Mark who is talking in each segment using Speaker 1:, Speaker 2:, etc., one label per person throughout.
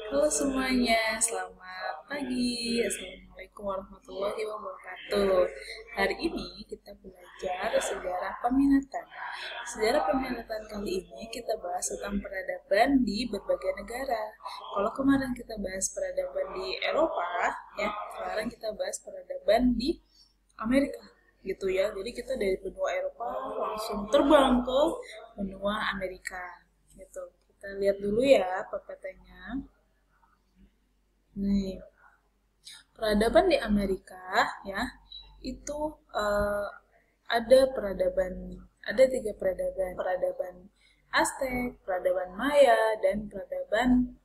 Speaker 1: Halo semuanya, selamat pagi. Assalamualaikum warahmatullahi wabarakatuh. Hari ini kita belajar sejarah peminatan. Sejarah peminatan kali ini kita bahas tentang peradaban di berbagai negara. Kalau kemarin kita bahas peradaban di Eropa, ya, sekarang kita bahas peradaban di Amerika, gitu ya. Jadi kita dari benua Eropa langsung terbang ke benua Amerika, gitu. Kita lihat dulu ya PPT-nya. Nih, peradaban di Amerika ya itu eh, ada tiga peradaban Aztec, peradaban Maya, dan peradaban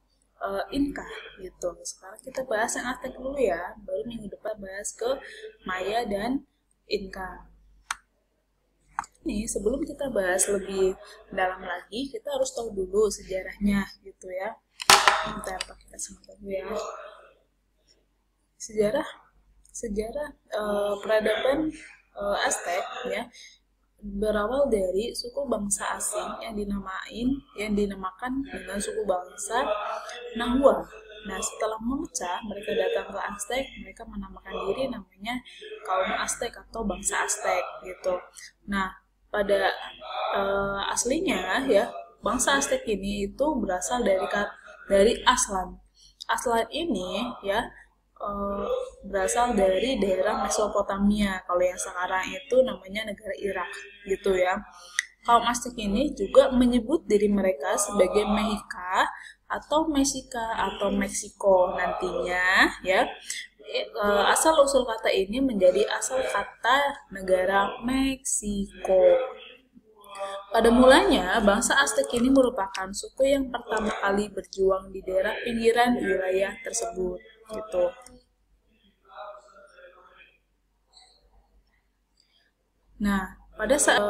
Speaker 1: Inca gitu. Sekarang kita bahas yang Aztec dulu ya, baru minggu depan bahas ke Maya dan Inca. Nih, sebelum kita bahas lebih dalam lagi, kita harus tahu dulu sejarahnya gitu ya. Bentar, pakai kacamata dulu ya. Sejarah sejarah peradaban Aztec ya berawal dari suku bangsa asing yang dinamakan dengan suku bangsa Nahua. Nah, setelah memecah, mereka datang ke Aztec, mereka menamakan diri namanya kaum Aztec atau bangsa Aztec gitu. Nah, pada aslinya ya, bangsa Aztec ini itu berasal dari Aslan. Aslan ini ya berasal dari daerah Mesopotamia. Kalau yang sekarang itu namanya negara Irak, gitu ya. Kaum Aztec ini juga menyebut diri mereka sebagai Mexica atau Mexica atau Meksiko nantinya, ya. Asal usul kata ini menjadi asal kata negara Meksiko. Pada mulanya, bangsa Aztec ini merupakan suku yang pertama kali berjuang di daerah pinggiran wilayah tersebut, gitu. Nah, pada saat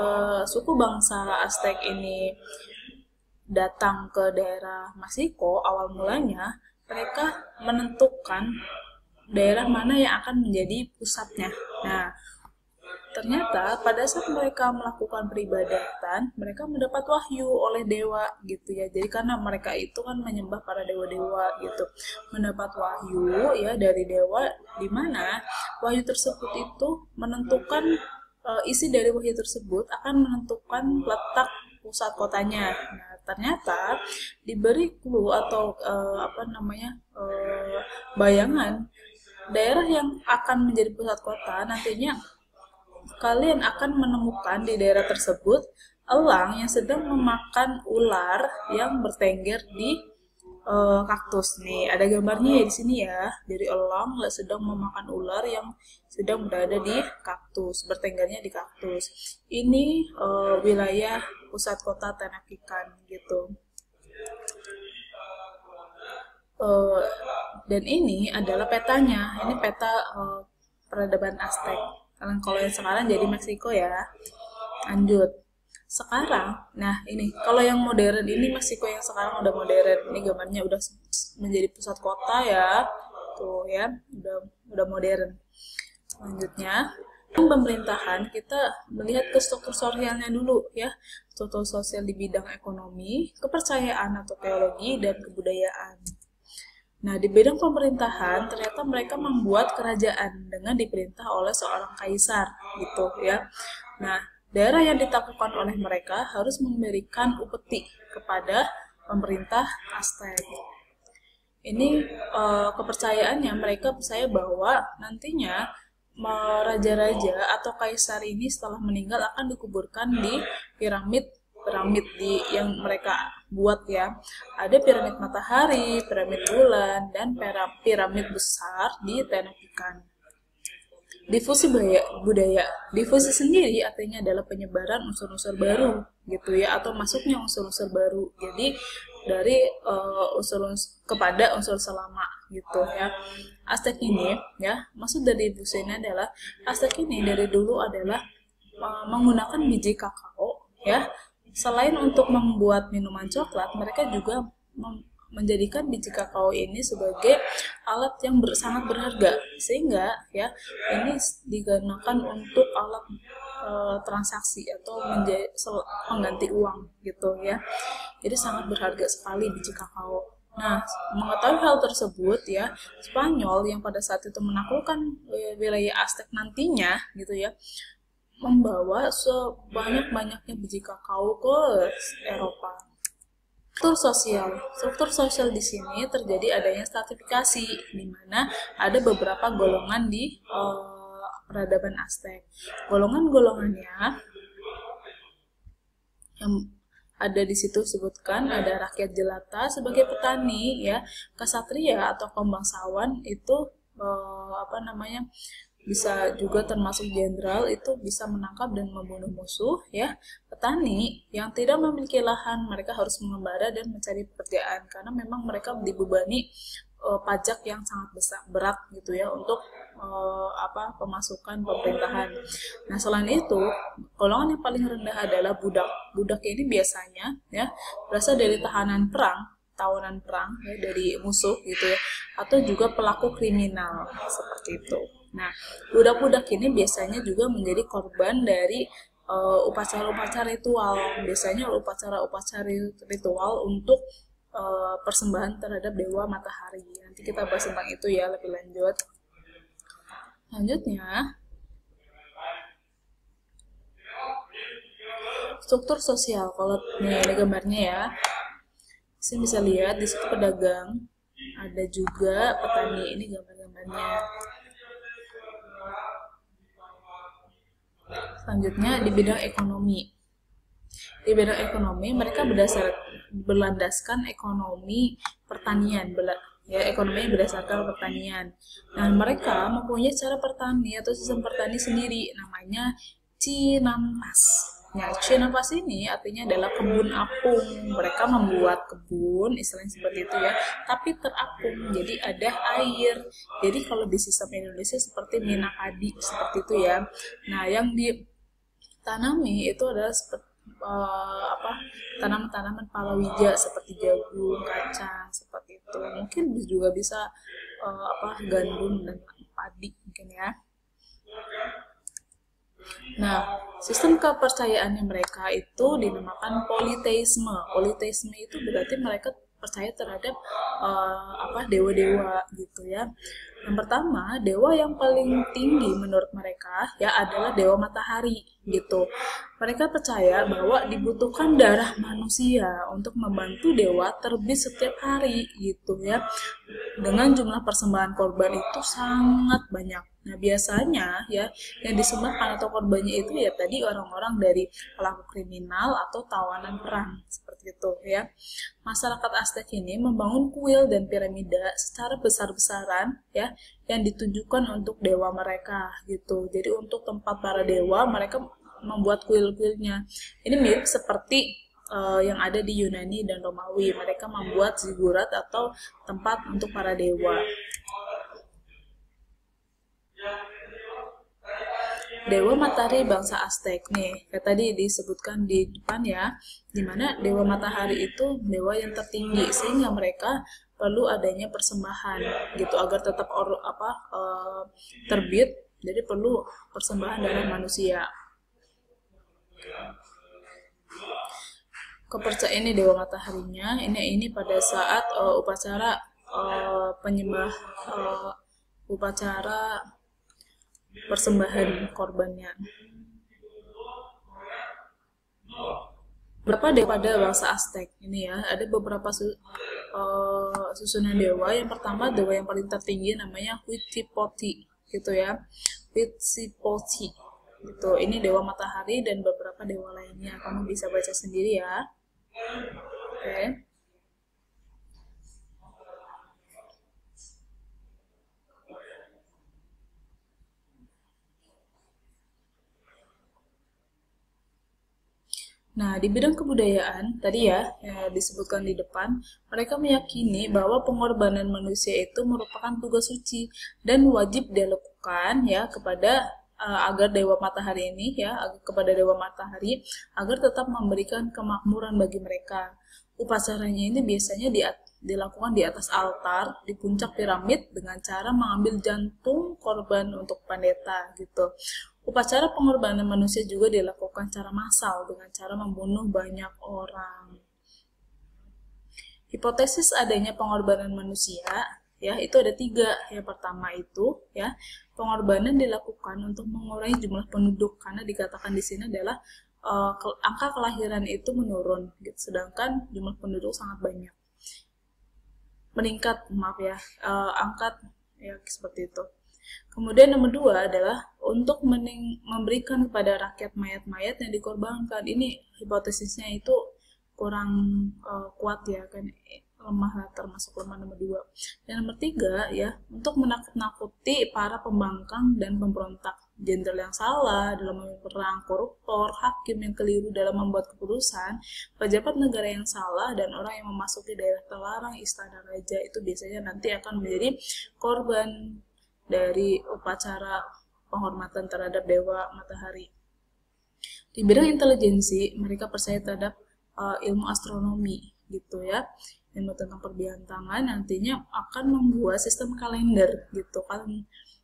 Speaker 1: suku bangsa Aztec ini datang ke daerah Meksiko, awal mulanya mereka menentukan daerah mana yang akan menjadi pusatnya. Nah, ternyata pada saat mereka melakukan peribadatan, mereka mendapat wahyu oleh dewa gitu ya. Jadi karena mereka itu kan menyembah para dewa-dewa gitu. Mendapat wahyu ya dari dewa, di mana wahyu tersebut itu menentukan isi dari wahyu tersebut akan menentukan letak pusat kotanya. Nah, ternyata diberi clue atau bayangan daerah yang akan menjadi pusat kota nantinya kalian akan menemukan di daerah tersebut elang yang sedang memakan ular yang bertengger di kaktus. Nih, ada gambarnya ya di sini ya. Dari elang sedang memakan ular yang sedang berada di kaktus, bertenggernya di kaktus. Ini wilayah pusat kota Tenochtitlan gitu. Dan ini adalah petanya. Ini peta peradaban Aztec. Kalau yang sekarang jadi Meksiko ya. Lanjut. Sekarang, nah ini kalau yang modern ini Meksiko yang sekarang udah modern. Ini gambarnya udah menjadi pusat kota ya. Tuh ya, udah modern. Selanjutnya, pemerintahan kita melihat ke struktur sosialnya dulu ya. Struktur sosial di bidang ekonomi, kepercayaan atau teologi, dan kebudayaan. Nah, di bidang pemerintahan, ternyata mereka membuat kerajaan dengan diperintah oleh seorang kaisar, gitu ya. Nah, daerah yang ditaklukkan oleh mereka harus memberikan upeti kepada pemerintah Aztec. Ini kepercayaannya, mereka percaya bahwa nantinya raja-raja atau kaisar ini setelah meninggal akan dikuburkan di piramid yang mereka buat ya. Ada piramid matahari, piramid bulan, dan piramid besar di Tenochtitlan. Difusi sendiri artinya adalah penyebaran unsur-unsur baru gitu ya, atau masuknya unsur-unsur baru. Jadi dari unsur-unsur kepada unsur selama gitu ya. Aztec ini ya, maksud dari difusi ini adalah Aztec ini dari dulu adalah menggunakan biji kakao ya. Selain untuk membuat minuman coklat, mereka juga menjadikan biji kakao ini sebagai alat yang sangat berharga, sehingga ya ini digunakan untuk alat transaksi atau menjadi pengganti uang gitu ya. Jadi sangat berharga sekali biji kakao. Nah, mengetahui hal tersebut ya, Spanyol yang pada saat itu menaklukkan wilayah Aztec nantinya gitu ya, membawa sebanyak-banyaknya biji kakao ke Eropa. Struktur sosial di sini terjadi adanya stratifikasi, di mana ada beberapa golongan di peradaban Aztec. Golongan-golongannya yang ada di situ sebutkan ada rakyat jelata sebagai petani ya, kesatria atau pembangsawan itu bisa juga termasuk jenderal, itu bisa menangkap dan membunuh musuh ya. Petani yang tidak memiliki lahan, mereka harus mengembara dan mencari pekerjaan karena memang mereka dibebani pajak yang sangat berat gitu ya untuk pemasukan pemerintahan. Nah, selain itu, golongan yang paling rendah adalah budak. Budak ini biasanya ya berasal dari tawanan perang ya, dari musuh gitu ya, atau juga pelaku kriminal seperti itu. Nah, budak-budak ini biasanya juga menjadi korban dari upacara-upacara ritual. Biasanya upacara-upacara ritual untuk persembahan terhadap dewa matahari. Nanti kita bahas tentang itu ya lebih lanjut. Selanjutnya, struktur sosial. Kalau ini ada gambarnya ya, sini bisa lihat di situ pedagang, ada juga petani. Ini gambar-gambarnya. Selanjutnya di bidang ekonomi. Di bidang ekonomi mereka berlandaskan ekonomi pertanian, ekonomi berdasarkan pertanian. Nah, mereka mempunyai cara bertani atau sistem bertani sendiri, namanya Chinampas. Nah, Chinampas ini artinya adalah kebun apung. Mereka membuat kebun, istilahnya seperti itu ya, tapi terapung, jadi ada air. Jadi kalau di sistem Indonesia seperti minakadi, seperti itu ya. Nah, yang ditanami itu adalah seperti tanaman-tanaman palawija seperti jagung, kacang, seperti itu. Mungkin juga bisa gandum dan padi mungkin ya. Nah, sistem kepercayaannya mereka itu dinamakan politeisme. Politeisme itu berarti mereka percaya terhadap dewa-dewa gitu ya. Yang pertama, dewa yang paling tinggi menurut mereka ya adalah dewa matahari gitu. Mereka percaya bahwa dibutuhkan darah manusia untuk membantu dewa terbit setiap hari gitu ya. Dengan jumlah persembahan korban itu sangat banyak. Nah, biasanya ya yang disembahkan atau korbannya itu ya tadi orang-orang dari pelaku kriminal atau tawanan perang seperti itu ya. Masyarakat Aztec ini membangun kuil dan piramida secara besar-besaran ya yang ditujukan untuk dewa mereka gitu. Jadi untuk tempat para dewa mereka membuat kuil-kuilnya. Ini mirip seperti yang ada di Yunani dan Romawi. Mereka membuat zigurat atau tempat untuk para dewa. Dewa matahari bangsa Aztec nih, kayak tadi disebutkan di depan ya, dimana dewa matahari itu dewa yang tertinggi sehingga mereka perlu adanya persembahan gitu agar tetap terbit. Jadi perlu persembahan dari manusia. Kepercayaan ini dewa mataharinya ini pada saat upacara upacara persembahan korbannya. Berapa dewa pada bangsa Aztec ini ya, ada beberapa susunan dewa. Yang pertama dewa yang paling tertinggi namanya Huitzilopochtli gitu ya, Huitzilopochtli gitu. Ini dewa matahari dan beberapa dewa lainnya, kamu bisa baca sendiri ya. Oke. Nah, di bidang kebudayaan, tadi ya disebutkan di depan, mereka meyakini bahwa pengorbanan manusia itu merupakan tugas suci dan wajib dilakukan ya kepada agar dewa matahari ini ya, kepada dewa matahari agar tetap memberikan kemakmuran bagi mereka. Upacaranya ini biasanya dilakukan di atas altar di puncak piramid dengan cara mengambil jantung korban untuk pendeta gitu. Upacara pengorbanan manusia juga dilakukan secara massal dengan cara membunuh banyak orang. Hipotesis adanya pengorbanan manusia, ya, itu ada 3. Yang pertama itu, ya, pengorbanan dilakukan untuk mengurangi jumlah penduduk, karena dikatakan di sini adalah angka kelahiran itu menurun, gitu, sedangkan jumlah penduduk sangat banyak. Meningkat, maaf ya, angkat, ya, seperti itu. Kemudian nomor 2 adalah untuk memberikan kepada rakyat mayat-mayat yang dikorbankan. Ini hipotesisnya itu kurang kuat ya, kan lemah lah, termasuk lemah nomor 2. Dan nomor 3 ya, untuk menakut-nakuti para pembangkang dan pemberontak, jenderal yang salah dalam memimpin perang, koruptor, hakim yang keliru dalam membuat keputusan, pejabat negara yang salah, dan orang yang memasuki daerah terlarang istana raja itu biasanya nanti akan menjadi korban dari upacara penghormatan terhadap dewa matahari. Di bidang intelijensi, mereka percaya terhadap ilmu astronomi, gitu ya. Ilmu tentang perbentangan nantinya akan membuat sistem kalender, gitu kan.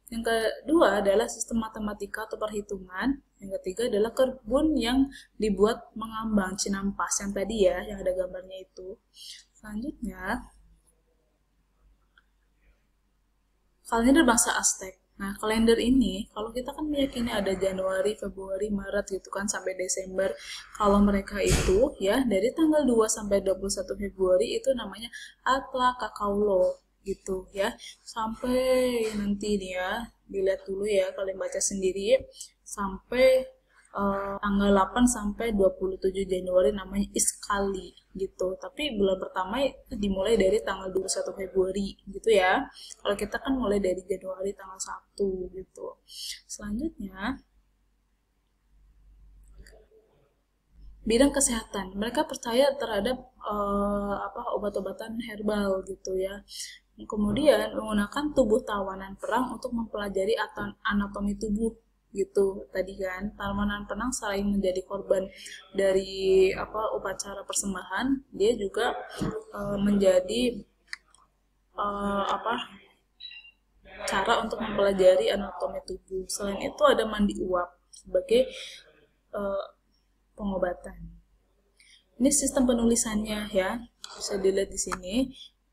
Speaker 1: Yang kedua adalah sistem matematika atau perhitungan. Yang ketiga adalah kebun yang dibuat mengambang, cinampas, yang tadi ya, yang ada gambarnya itu. Selanjutnya, kalender bangsa Aztec. Nah, kalender ini, kalau kita kan meyakini ada Januari, Februari, Maret gitu kan, sampai Desember. Kalau mereka itu, ya, dari tanggal 2 sampai 21 Februari itu namanya Atlacacaulo, gitu ya. Sampai nanti nih ya, dilihat dulu ya, kalian baca sendiri, sampai tanggal 8 sampai 27 Januari namanya Iskali, gitu. Tapi bulan pertama itu dimulai dari tanggal 21 Februari, gitu ya. Kalau kita kan mulai dari Januari tanggal 1, gitu. Selanjutnya, bidang kesehatan. Mereka percaya terhadap obat-obatan herbal, gitu ya. Kemudian menggunakan tubuh tawanan perang untuk mempelajari anatomi tubuh, gitu. Tadi kan tawanan perang selain menjadi korban dari upacara persembahan, dia juga menjadi cara untuk mempelajari anatomi tubuh. Selain itu ada mandi uap sebagai pengobatan. Ini sistem penulisannya ya, bisa dilihat di sini.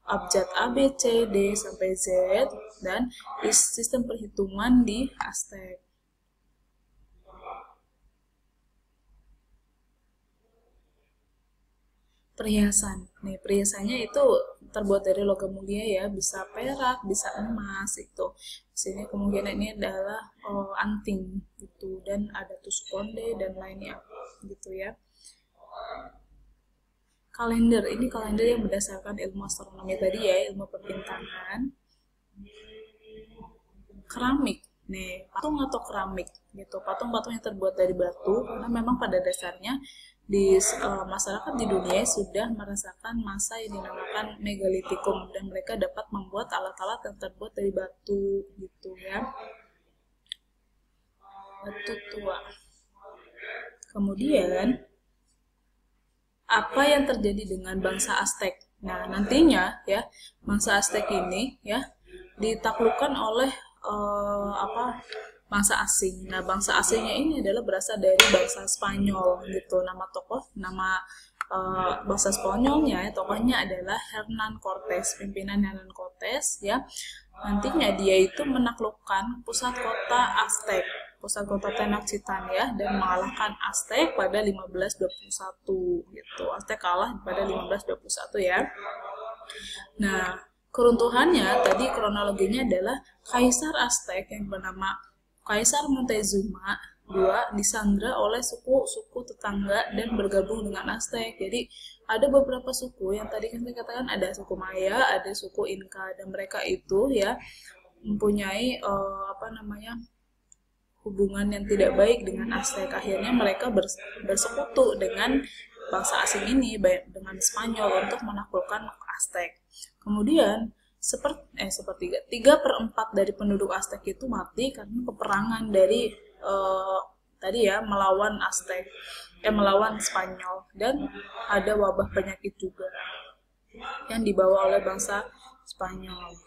Speaker 1: Abjad A, B, C, D sampai Z, dan sistem perhitungan di Aztec. Perhiasan. Nih, perhiasannya itu terbuat dari logam mulia ya, bisa perak, bisa emas itu. Di sini kemungkinan ini adalah anting gitu, dan ada tusuk konde dan lainnya gitu ya. Kalender, ini kalender yang berdasarkan ilmu astronomi tadi ya, ilmu perbintangan. Keramik. Nih, patung atau keramik gitu. Patung-patung yang terbuat dari batu, karena memang pada dasarnya di masyarakat di dunia sudah merasakan masa yang dinamakan megalitikum, dan mereka dapat membuat alat-alat yang terbuat dari batu gitu ya, batu tua. Kemudian apa yang terjadi dengan bangsa Aztec? Nah, nantinya ya, bangsa Aztec ini ya ditaklukkan oleh bangsa asing. Nah, bangsa asingnya ini adalah berasal dari bangsa Spanyol gitu. Nama bangsa Spanyolnya, tokohnya adalah Hernán Cortés, pimpinan Hernán Cortés ya. Nantinya dia itu menaklukkan pusat kota Aztec, pusat kota Tenochtitlan ya, dan mengalahkan Aztec pada 1521 gitu. Aztec kalah pada 1521 ya. Nah, keruntuhannya tadi kronologinya adalah Kaisar Aztec yang bernama Kaisar Montezuma II disandra oleh suku-suku tetangga dan bergabung dengan Aztec. Jadi ada beberapa suku yang tadi kan saya katakan, ada suku Maya, ada suku Inca, dan mereka itu ya mempunyai hubungan yang tidak baik dengan Aztec. Akhirnya mereka bersekutu dengan bangsa asing ini, dengan Spanyol, untuk menaklukkan Aztec. Kemudian sepertiga 3/4 dari penduduk Aztec itu mati karena peperangan dari tadi ya, melawan Aztec, melawan Spanyol, dan ada wabah penyakit juga yang dibawa oleh bangsa Spanyol.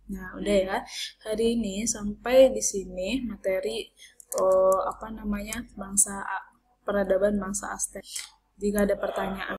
Speaker 1: Nah, udah ya, hari ini sampai di sini materi bangsa peradaban bangsa Aztec. Jika ada pertanyaan